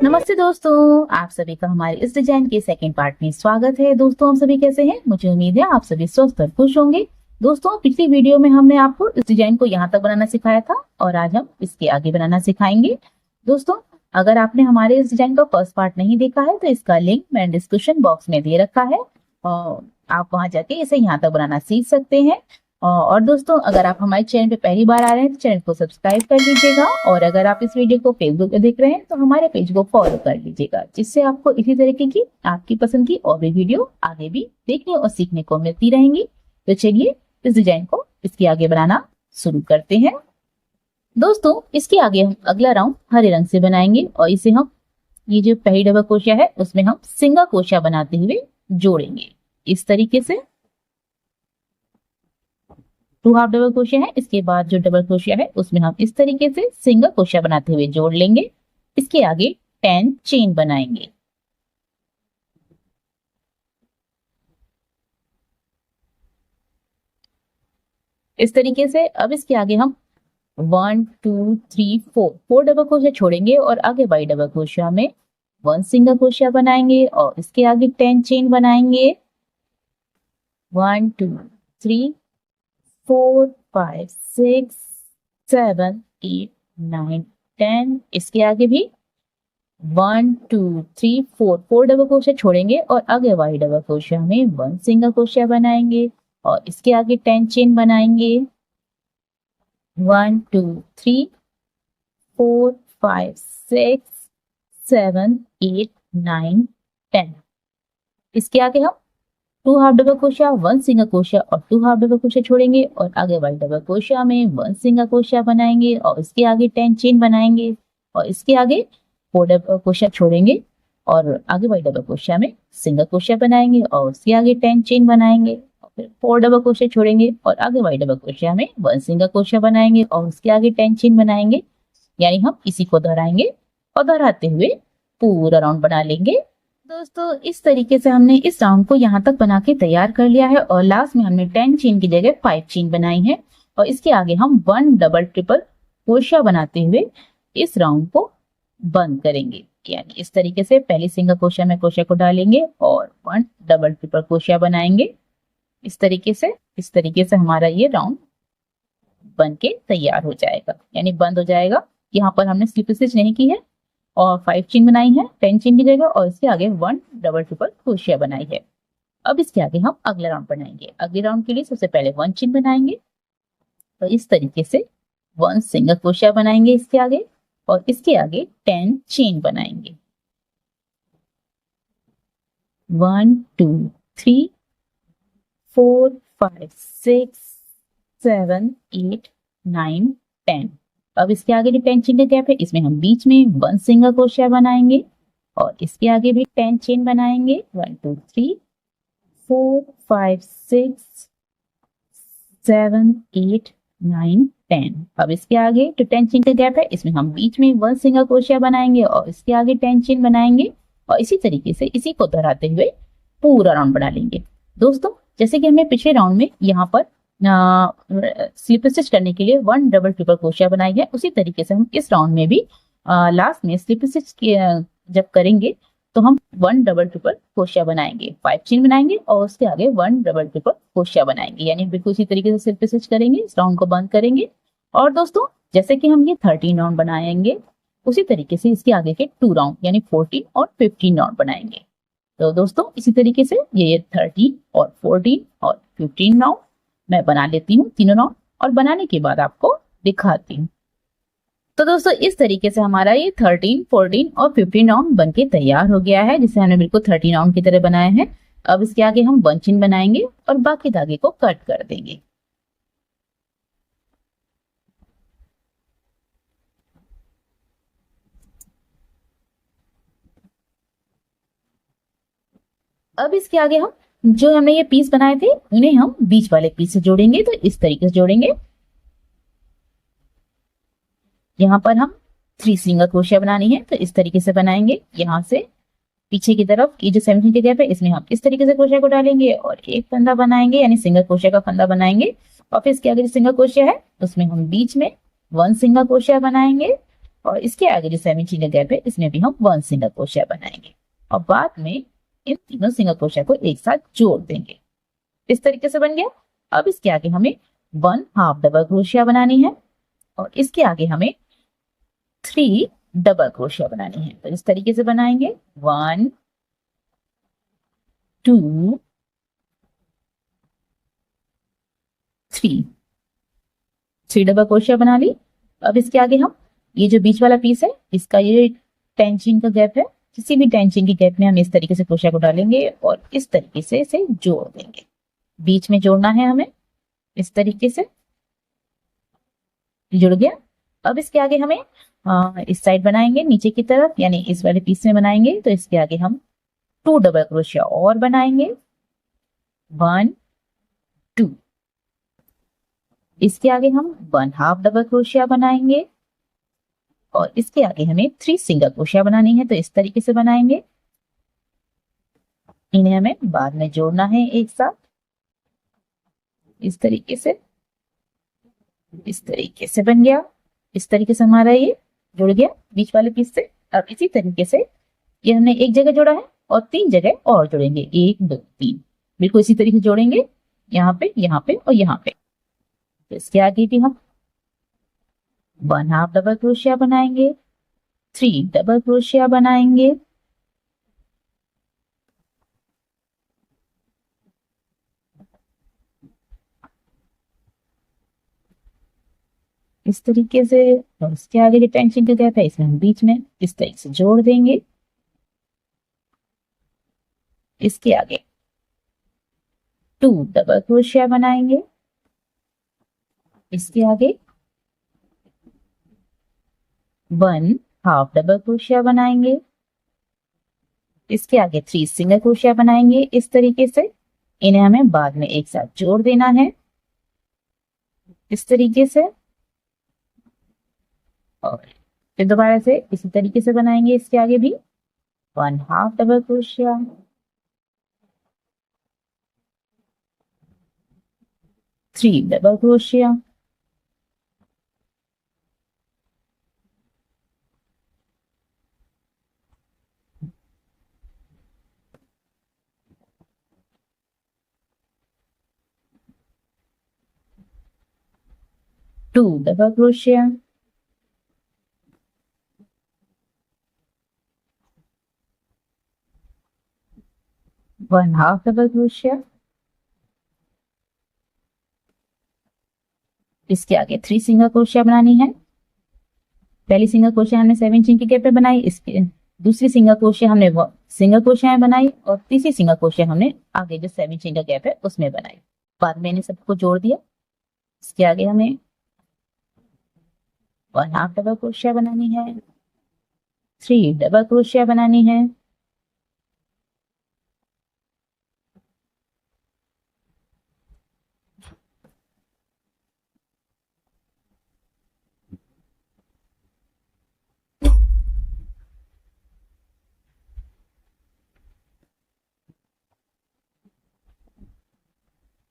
नमस्ते दोस्तों, आप सभी का हमारे इस डिजाइन के सेकंड पार्ट में स्वागत है। दोस्तों, आप सभी कैसे हैं? मुझे उम्मीद है आप सभी स्वस्थ और खुश होंगे। दोस्तों, पिछली वीडियो में हमने आपको इस डिजाइन को यहाँ तक बनाना सिखाया था और आज हम इसके आगे बनाना सिखाएंगे। दोस्तों, अगर आपने हमारे इस डिजाइन का फर्स्ट पार्ट नहीं देखा है तो इसका लिंक मैंने डिस्क्रिप्शन बॉक्स में दे रखा है और आप वहां जाके इसे यहाँ तक बनाना सीख सकते हैं। और दोस्तों, अगर आप हमारे चैनल पे पहली बार आ रहे हैं तो चैनल को सब्सक्राइब कर लीजिएगा और अगर आप इस वीडियो को फेसबुक पे देख रहे हैं तो हमारे पेज को फॉलो कर लीजिएगा, जिससे आपको इसी तरीके की आपकी पसंद की और भी वीडियो आगे भी देखने और सीखने को मिलती रहेंगी। तो चलिए इस डिजाइन को इसके आगे बनाना शुरू करते हैं। दोस्तों, इसके आगे हम अगला राउंड हरे रंग से बनाएंगे और इसे हम ये जो पहली डबल क्रोशिया है उसमें हम सिंगल क्रोशिया बनाते हुए जोड़ेंगे। इस तरीके से 2 हाफ डबल क्रोशिया है। इसके बाद जो डबल क्रोशिया है उसमें हम इस तरीके से सिंगल क्रोशिया बनाते हुए जोड़ लेंगे। इसके आगे 10 चेन बनाएंगे। इस तरीके से अब इसके आगे हम 1 2 3 4 डबल क्रोशिया छोड़ेंगे और आगे बाई डबल क्रोशिया में 1 सिंगल क्रोशिया बनाएंगे और इसके आगे 10 चेन बनाएंगे। 1 2 3 4 5 6 7 8 9 10। इसके आगे भी 1 2 3 4 डबल क्रोशिया छोड़ेंगे और आगे वाई डबल क्रोशिया में 1 सिंगल क्रोशिया बनाएंगे और इसके आगे 10 चेन बनाएंगे। 1 2 3 4 5 6 7 8 9 10। इसके आगे हम 2 half double crochet 1 single crochet और 2 हाफ डबल क्रोशिया छोड़ेंगे और आगे वाई डबल क्रोशिया में 1 सिंगल क्रोशिया बनाएंगे और इसके आगे 10 चेन बनाएंगे और इसके आगे 4 डबल क्रोशिया छोड़ेंगे और आगे वाई डबल क्रोशिया में सिंगल क्रोशिया बनाएंगे और उसके आगे 10 चेन बनाएंगे और फिर 4 डबल क्रोशिया छोड़ेंगे और आगे वाई डबल क्रोशिया में 1 सिंगल क्रोशिया बनाएंगे और उसके आगे 10 चेन बनाएंगे। यानी हम इसी को दोहराएंगे और दोहराते हुए पूरा राउंड बना लेंगे। दोस्तों, इस तरीके से हमने इस राउंड को यहाँ तक बना के तैयार कर लिया है और लास्ट में हमने 10 चेन की जगह 5 चेन बनाई है और इसके आगे हम 1 डबल ट्रिपल क्रोशिया बनाते हुए इस राउंड को बंद करेंगे। यानी इस तरीके से पहली सिंगल क्रोशिया में क्रोशिया को डालेंगे और 1 डबल ट्रिपल क्रोशिया बनाएंगे। इस तरीके से हमारा ये राउंड बन के तैयार हो जाएगा, यानी बंद हो जाएगा। यहाँ पर हमने स्लिप स्टिच नहीं की है और 5 चेन बनाई है 10 चेन की जगह और इसके आगे 1 डबल ट्रिपल क्रोशिया बनाई है। अब इसके आगे हम अगला राउंड बनाएंगे। अगले राउंड के लिए सबसे पहले 1 चेन बनाएंगे तो इस तरीके से 1 सिंगल क्रोशिया बनाएंगे इसके आगे और इसके आगे 10 चेन बनाएंगे। 1 2 3 4 5 6 7 8 9 10। अब इसके आगे जो 10 चेन का गैप है इसमें हम बीच में 1 सिंगल क्रोशिया बनाएंगे और इसके आगे भी 10 चेन बनाएंगे। 1 2 3 4 5 6 7 8 9 10। अब इसके आगे जो 10 चेन का गैप है इसमें हम बीच में 1 सिंगल क्रोशिया बनाएंगे और इसके आगे 10 चेन बनाएंगे और इसी तरीके से इसी को दोहराते हुए पूरा राउंड बना लेंगे। दोस्तों, जैसे कि हमने पिछले राउंड में यहाँ पर स्लिप स्टिच करने के लिए 1 डबल ट्रिपल क्रोशिया बनाई है, उसी तरीके से हम इस राउंड में भी लास्ट में स्लिप स्टिच जब करेंगे तो हम 1 डबल ट्रिपल क्रोशिया बनाएंगे, 5 चेन बनाएंगे और उसके आगे 1 डबल ट्रिपल क्रोशिया बनाएंगे। यानी बिल्कुल इसी तरीके से स्लिप स्टिच करेंगे, इस राउंड को बंद करेंगे। और दोस्तों, जैसे कि हम ये 13 राउंड बनाएंगे उसी तरीके से इसके आगे के 2 राउंड यानी 14 और 15 राउंड बनाएंगे। तो दोस्तों, इसी तरीके से ये 13 और 14 और 15 राउंड मैं बना लेती हूँ तीनों राउंड और बनाने के बाद आपको दिखाती हूँ। तो दोस्तों, इस तरीके से हमारा ये 13, 14 और 15 राउंड बनके तैयार हो गया है, जिसे हमने बिल्कुल 13 राउंड की तरह बनाया है। अब इसके आगे हम 1 चेन बनाएंगे और बाकी धागे को कट कर देंगे। अब इसके आगे हम जो हमने ये पीस बनाए थे उन्हें हम बीच वाले पीस से जोड़ेंगे। तो इस तरीके से जोड़ेंगे। यहाँ पर हम 3 सिंगल क्रोशिया बनानी है तो इस तरीके से बनाएंगे। यहाँ से पीछे की तरफ ये जो 17 की गैप है इसमें हम इस तरीके से क्रोशिया को डालेंगे और एक फंदा बनाएंगे, यानी सिंगल क्रोशिया का फंदा बनाएंगे और फिर इसके आगे जो सिंगल क्रोशिया है उसमें हम बीच में 1 सिंगल क्रोशिया बनाएंगे और इसके आगे जो 7 इंच का गैप है इसमें भी हम 1 सिंगल क्रोशिया बनाएंगे और बाद में इन तीनों सिंगल क्रोशिया को एक साथ जोड़ देंगे। इस तरीके से बन गया। अब इसके आगे हमें 1 हाफ डबल क्रोशिया बनानी है और इसके आगे हमें 3 डबल क्रोशिया बनानी है। तो इस तरीके से बनाएंगे 1 2 3 डबल क्रोशिया बना ली। अब इसके आगे हम ये जो बीच वाला पीस है इसका ये 10 इंच का गैप है, किसी भी 10 इंच के गैप में हम इस तरीके से क्रोशिया को डालेंगे और इस तरीके से इसे जोड़ देंगे। बीच में जोड़ना है हमें, इस तरीके से जुड़ गया। अब इसके आगे हमें इस साइड बनाएंगे नीचे की तरफ, यानी इस वाले पीस में बनाएंगे। तो इसके आगे हम 2 डबल क्रोशिया और बनाएंगे 1 2। इसके आगे हम 1 हाफ डबल क्रोशिया बनाएंगे और इसके आगे हमें 3 सिंगल क्रोशिया बनानी है। तो इस तरीके से बनाएंगे, इन्हें हमें बाद में जोड़ना है एक साथ, इस तरीके से। इस तरीके से बन गया। इस तरीके से हमारा ये जुड़ गया बीच वाले पीस से। अब इसी तरीके से ये हमने एक जगह जोड़ा है और 3 जगह और जोड़ेंगे, 1 2 3, बिल्कुल इसी तरीके से जोड़ेंगे, यहाँ पे और यहाँ पे। तो इसके आगे भी हम 1 हाफ डबल क्रोशिया बनाएंगे, 3 डबल क्रोशिया बनाएंगे, इस तरीके से। और इसके आगे जो टेंशन का गैप है इसमें हम बीच में इस तरीके से जोड़ देंगे। इसके आगे 2 डबल क्रोशिया बनाएंगे, इसके आगे 1 हाफ डबल क्रोशिया बनाएंगे, इसके आगे 3 सिंगल क्रोशिया बनाएंगे इस तरीके से। इन्हें हमें बाद में एक साथ जोड़ देना है, इस तरीके से। और फिर दोबारा से इसी तरीके से बनाएंगे इसके आगे भी 1 half double crochet, 3 double crochet, two double crochet, 1 half double crochet, इसके आगे 3 सिंगल क्रोशिया बनानी है। पहली सिंगल क्रोशिया हमने 7 इंच की गैप पे बनाई, इसके दूसरी सिंगल क्रोशिया हमने सिंगल क्रोशिया बनाई और तीसरी सिंगल क्रोशिया हमने आगे जो 7 इंच का गैप है उसमें बनाई। बाद में इन्हें सबको जोड़ दिया। इसके आगे हमें 1 हाफ डबल क्रोशिया बनानी है, 3 डबल क्रोशिया बनानी है,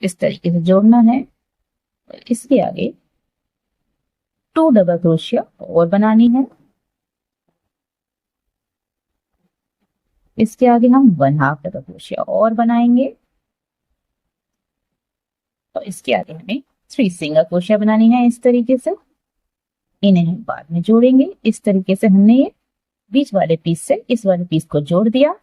इस तरीके से जोड़ना है। इसके आगे 2 डबल क्रोशिया और बनानी है। इसके आगे हम 1 हाफ डबल क्रोशिया और बनाएंगे और इसके आगे हमें 3 सिंगल क्रोशिया बनानी है इस तरीके से। इन्हें हम बाद में जोड़ेंगे। इस तरीके से हमने ये बीच वाले पीस से इस वाले पीस को जोड़ दिया।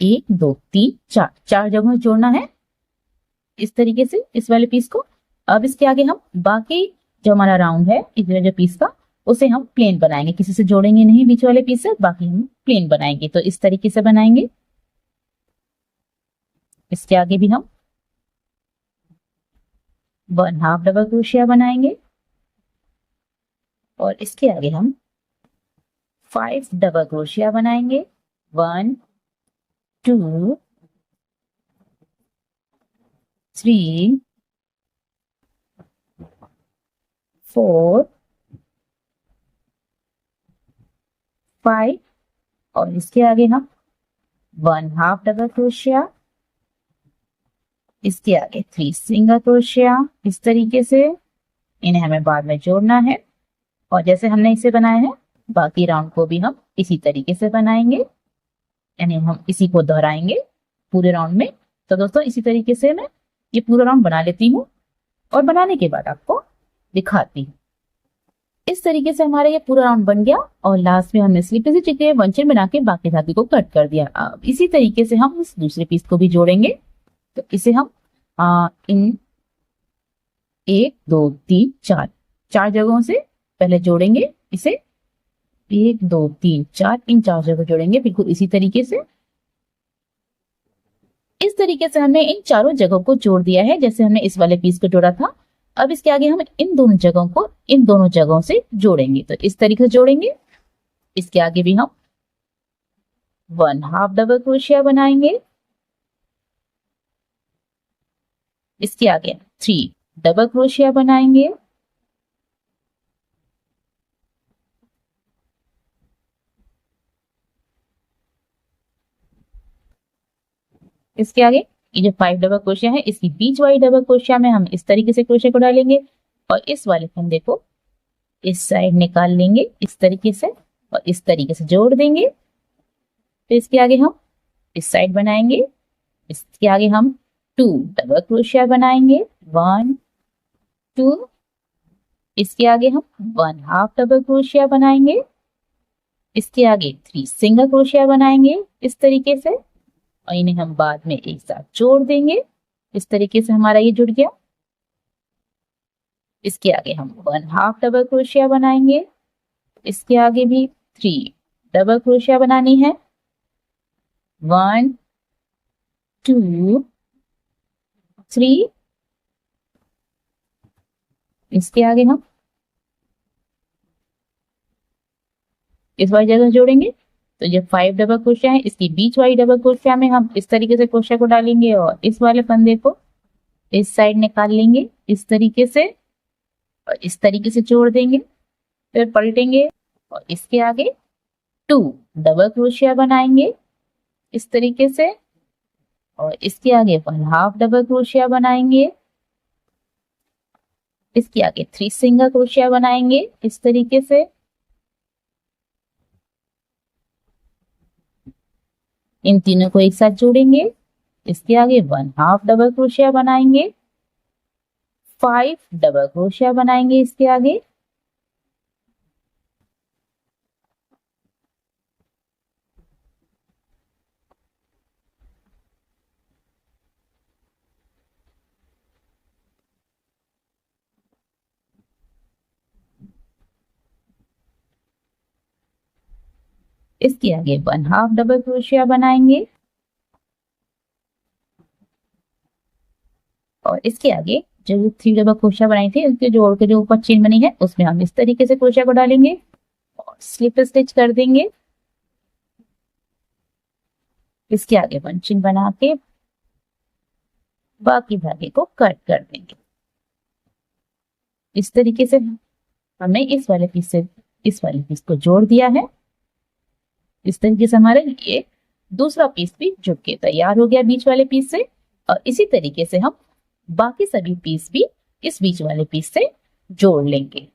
एक दो तीन चार, 4 जगह जोड़ना है इस तरीके से इस वाले पीस को। अब इसके आगे हम बाकी जो हमारा राउंड है इस जो पीस का उसे हम प्लेन बनाएंगे, किसी से जोड़ेंगे नहीं बीच वाले पीस से, बाकी हम प्लेन बनाएंगे। तो इस तरीके से बनाएंगे। इसके आगे भी हम 1 हाफ डबल क्रोशिया बनाएंगे और इसके आगे हम 5 डबल क्रोशिया बनाएंगे, 1 2 3 4 5 और इसके आगे हम 1 हाफ डबल क्रोशिया, इसके आगे 3 सिंगल क्रोशिया इस तरीके से, इन्हें हमें बाद में जोड़ना है। और जैसे हमने इसे बनाया है बाकी राउंड को भी हम इसी तरीके से बनाएंगे, यानी हम इसी को दोहराएंगे पूरे राउंड में। तो दोस्तों इसी तरीके से मैं ये पूरा राउंड बना लेती हूँ और बनाने के बाद आपको दिखाती हूँ। इस तरीके से हमारा ये पूरा राउंड बन गया और लास्ट में हमने स्लिप से चिपके वन चेन बना के बाकी धागे को कट कर दिया। अब इसी तरीके से हम इस दूसरे पीस को भी जोड़ेंगे। तो इसे हम इन 1 2 3 4 जगहों से पहले जोड़ेंगे। इसे 1 2 3 4 इन 4 जगह जोड़ेंगे बिल्कुल इसी तरीके से। इस तरीके से हमने इन चारों जगहों को जोड़ दिया है जैसे हमने इस वाले पीस को जोड़ा था। अब इसके आगे हम इन दोनों जगहों को इन दोनों जगहों से जोड़ेंगे। तो इस तरीके से जोड़ेंगे। इसके आगे भी हम 1 हाफ डबल क्रोशिया बनाएंगे। इसके आगे 3 डबल क्रोशिया बनाएंगे। इसके आगे ये जो 5 डबल क्रोशिया है इसकी बीच वाली डबल क्रोशिया में हम इस तरीके से क्रोशिया को डालेंगे और इस वाले फंदे को इस साइड निकाल लेंगे इस तरीके से और इस तरीके से जोड़ देंगे। तो इसके आगे हम इस साइड बनाएंगे। इसके आगे हम 2 डबल क्रोशिया बनाएंगे 1 2। इसके आगे हम 1 हाफ डबल क्रोशिया बनाएंगे। इसके आगे 3 सिंगल क्रोशिया बनाएंगे इस तरीके से और इन्हें हम बाद में एक साथ जोड़ देंगे। इस तरीके से हमारा ये जुड़ गया। इसके आगे हम 1 हाफ डबल क्रोशिया बनाएंगे। इसके आगे भी 3 डबल क्रोशिया बनानी है 1 2 3। इसके आगे हम इस वाली जगह जोड़ेंगे। तो जो 5 डबल क्रोशिया है इसकी बीच वाली डबल क्रोशिया में हम इस तरीके से क्रोशिया को डालेंगे और इस वाले फंदे को इस साइड निकाल लेंगे इस तरीके से और इस तरीके से जोड़ देंगे। फिर पलटेंगे और इसके आगे 2 डबल क्रोशिया बनाएंगे इस तरीके से और इसके आगे 1 हाफ डबल क्रोशिया बनाएंगे। इसके आगे 3 सिंगल क्रोशिया बनाएंगे इस तरीके से। इन तीनों को एक साथ जोड़ेंगे। इसके आगे 1 हाफ डबल क्रोशिया बनाएंगे 5 डबल क्रोशिया बनाएंगे इसके आगे। इसके आगे 1 हाफ डबल क्रोशिया बनाएंगे और इसके आगे जो 3 डबल क्रोशिया बनाई थी उसके जोड़ के जो ऊपर चेन बनी है उसमें हम इस तरीके से क्रोशिया को डालेंगे और स्लिप स्टिच कर देंगे। इसके आगे 1 चेन बना के बाकी धागे को कट कर देंगे। इस तरीके से हमने इस वाले पीस से इस वाले पीस को जोड़ दिया है। इस तरीके से हमारे ये दूसरा पीस भी जुड़ के तैयार हो गया बीच वाले पीस से और इसी तरीके से हम बाकी सभी पीस भी इस बीच वाले पीस से जोड़ लेंगे।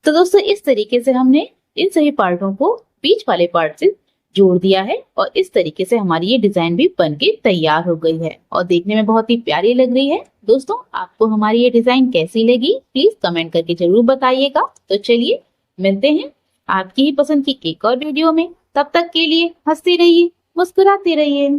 तो दोस्तों इस तरीके से हमने इन सभी पार्टों को बीच वाले पार्ट से जोड़ दिया है और इस तरीके से हमारी ये डिजाइन भी बनके तैयार हो गई है और देखने में बहुत ही प्यारी लग रही है। दोस्तों आपको हमारी ये डिजाइन कैसी लगी प्लीज कमेंट करके जरूर बताइएगा। तो चलिए मिलते हैं आपकी ही पसंद की एक और वीडियो में। तब तक के लिए हंसते रहिए मुस्कुराते रहिए।